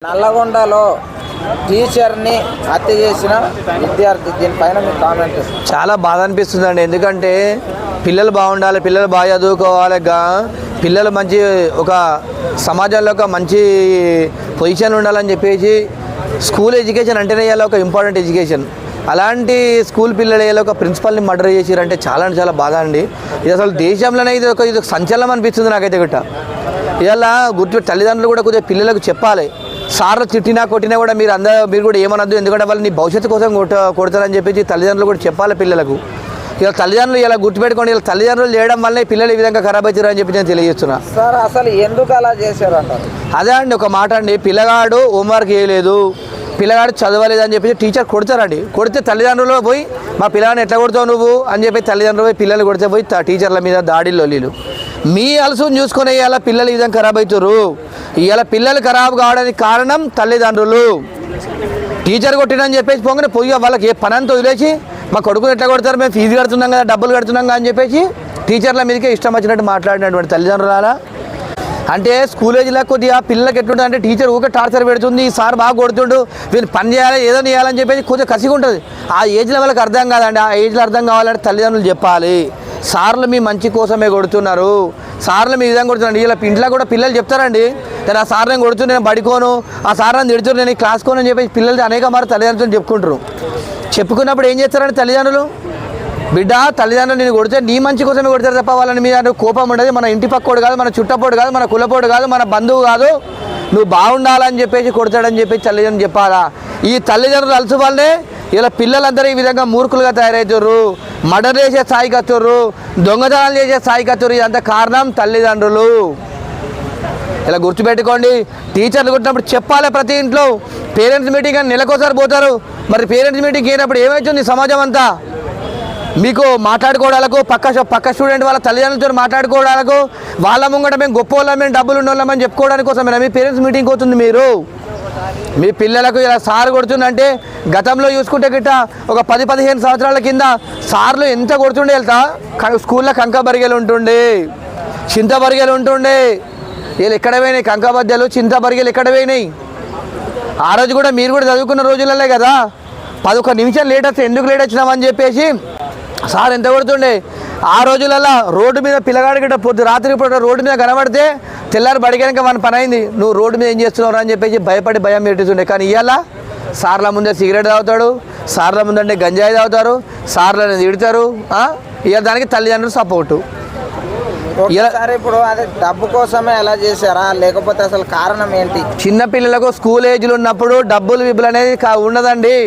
నల్లగొండలో టీచర్ని హత్య చేసిన విద్యార్థి దీనిపైన మీ కామెంట్. చాలా బాధ అనిపిస్తుందండి. ఎందుకంటే పిల్లలు బాగుండాలి, పిల్లలు బాగా చదువుకోవాలి, పిల్లలు మంచి ఒక సమాజంలో ఒక మంచి పొజిషన్ ఉండాలని చెప్పేసి స్కూల్ ఎడ్యుకేషన్ అంటేనే ఇవాళ ఒక ఇంపార్టెంట్ ఎడ్యుకేషన్. అలాంటి స్కూల్ పిల్లలు ఇవాళ ఒక ప్రిన్సిపల్ని మర్డర్ చేసిరంటే చాలా చాలా బాధ అండి. ఇది అసలు దేశంలోనే ఇది ఒక సంచలనం అనిపిస్తుంది నాకైతే గట్ట. ఇవాళ తల్లిదండ్రులు కూడా కొద్దిగా పిల్లలకు చెప్పాలి. సార్లు తిట్టినా కొట్టినా కూడా మీరు కూడా ఏమనద్దు, ఎందుకంటే వాళ్ళు నీ భవిష్యత్తు కోసం కొడతారని చెప్పేసి తల్లిదండ్రులు కూడా చెప్పాలి పిల్లలకు. ఇలా తల్లిదండ్రులు ఇలా గుర్తుపెట్టుకోండి, ఇలా తల్లిదండ్రులు చేయడం వల్లే పిల్లలు ఈ విధంగా ఖరాబ్ అవుతారు అని చెప్పి నేను తెలియజేస్తున్నా. సార్ అసలు ఎందుకు అలా చేశారు అంటారు? అదే అండి, ఒక మాట అండి, పిల్లగాడు హోంవర్క్ చేయలేదు, పిల్లగాడు చదవలేదు అని చెప్పేసి టీచర్ కొడతారండి. కొడితే తల్లిదండ్రులు పోయి మా పిల్లగాడిని ఎట్లా కొడతావు నువ్వు అని చెప్పి తల్లిదండ్రులు పోయి పిల్లలు కొడితే పోయి టీచర్ల మీద దాడిలో వీళ్ళు మీ అలసుని చూసుకునే ఇవాళ పిల్లలు ఈ విధంగా ఖరాబ్ అవుతారు. ఇవాళ పిల్లలు ఖరాబ్ కావడానికి కారణం తల్లిదండ్రులు. టీచర్ కొట్టినని చెప్పేసి పోగానే పోయి వాళ్ళకి ఏ పనంతా వదిలేసి మా కొడుకుని ఎట్లా కొడతారు, మేము ఫీజు కడుతున్నాం కదా, డబ్బులు కడుతున్నాం కదా అని చెప్పేసి టీచర్ల మీదకే ఇష్టం వచ్చినట్టు మాట్లాడినటువంటి తల్లిదండ్రుల అంటే స్కూల్ ఏజ్లో కొద్దిగా పిల్లలకి ఎట్లుంటుంది అంటే టీచర్ ఊకే టార్చర్ పెడుతుంది, సార్ బాగా కొడుతుండు, వీళ్ళు పని చేయాలి ఏదో చేయాలని చెప్పేసి కొద్దిగా కసిగా ఉంటుంది. ఆ ఏజ్లో వాళ్ళకి అర్థం కాదండి. ఆ ఏజ్లో అర్థం కావాలంటే తల్లిదండ్రులు చెప్పాలి, సార్లు మీ మంచి కోసమే కొడుతున్నారు, సార్లు మీ విధంగా కొడుతున్నాడు. ఇలా ఇంట్లో కూడా పిల్లలు చెప్తారండి, నేను ఆ సార్ నేను కొడుతున్నా, నేను పడుకోను, ఆ సార్ నన్ను తిడుతున్నా, నేను క్లాసుకోను అని చెప్పేసి పిల్లలు అనేక మారు తల్లిదండ్రులు చెప్పుకుంటారు. చెప్పుకున్నప్పుడు ఏం చేస్తారండి తల్లిదండ్రులు, బిడ్డ తల్లిదండ్రులు నేను కొడితే నీ మంచి కోసమే కొడతారు తప్ప వాళ్ళని మీద కోపం ఉండదు. మన ఇంటి పక్కోడు కాదు, మన చుట్టపోడు కాదు, మన కులపోడు కాదు, మన బంధువు కాదు, నువ్వు బాగుండాలని చెప్పేసి కొడతాడని చెప్పేసి తల్లిదండ్రులు చెప్పాలా. ఈ తల్లిదండ్రులు అలసి వాళ్ళే ఇలా పిల్లలందరూ ఈ విధంగా మూర్ఖులుగా తయారవుతారు, మర్డర్ చేసే స్థాయికి వస్తారు, దొంగతనాలు చేసే స్థాయికి వస్తారు. ఇదంతా కారణం తల్లిదండ్రులు. ఇలా గుర్తుపెట్టుకోండి. టీచర్లు కొట్టినప్పుడు చెప్పాలి ప్రతి ఇంట్లో. పేరెంట్స్ మీటింగ్ అని నెలకోసారి పోతారు, మరి పేరెంట్స్ మీటింగ్ అయినప్పుడు ఏమవుతుంది సమాజం అంతా? మీకు మాట్లాడుకోవడాలకు పక్క స్టూడెంట్ వాళ్ళ తల్లిదండ్రులతో మాట్లాడుకోవడాలకు, వాళ్ళ ముంగట మేము గొప్ప వాళ్ళం, మేము డబ్బులు ఉన్నోళ్ళమని చెప్పుకోవడానికి కోసం మీ పేరెంట్స్ మీటింగ్ అవుతుంది. మీరు మీ పిల్లలకు ఇలా సార్ కొడుతుందంటే గతంలో చూసుకుంటే గిట్ట ఒక 10-15 సంవత్సరాల కింద సార్లు ఎంత కొడుతుండే వెళ్తా, స్కూల్లో కంక బరిగెలు ఉంటుండే, చింత బరిగెలు ఉంటుండే. వీళ్ళు ఎక్కడ పోయినాయి కంక బద్దెలు, చింత బరిగెలు ఎక్కడ పోయినాయి? ఆ రోజు కూడా మీరు కూడా చదువుకున్న రోజులనే కదా, 11 నిమిషాలు లేట్ వస్తే ఎందుకు లేట్ వచ్చినామని చెప్పేసి సార్ ఎంత కొడుతుండే. ఆ రోజులలో రోడ్డు మీద పిల్లగాడి గిట్ట రాత్రి పూట రోడ్డు మీద కనబడితే తెల్లారి బడిగాక మన పని అయింది, నువ్వు రోడ్డు మీద ఏం చేస్తున్నావు అని చెప్పేసి భయపడి భయం పెట్టుతుండే. కానీ ఇవాళ సార్ల ముందే సిగరెట్ తాగుతాడు, సార్ల ముందంటే గంజాయి తాగుతారు, సార్లను తిడతారు. ఇవాళ దానికి తల్లిదండ్రులు సపోర్టు. సరే ఇప్పుడు అదే డబ్బు కోసమే ఎలా చేశారా, లేకపోతే అసలు కారణం ఏంటి? చిన్నపిల్లలకు స్కూల్ ఏజ్లో ఉన్నప్పుడు డబ్బులు విబ్బులు అనేది ఉండదండి.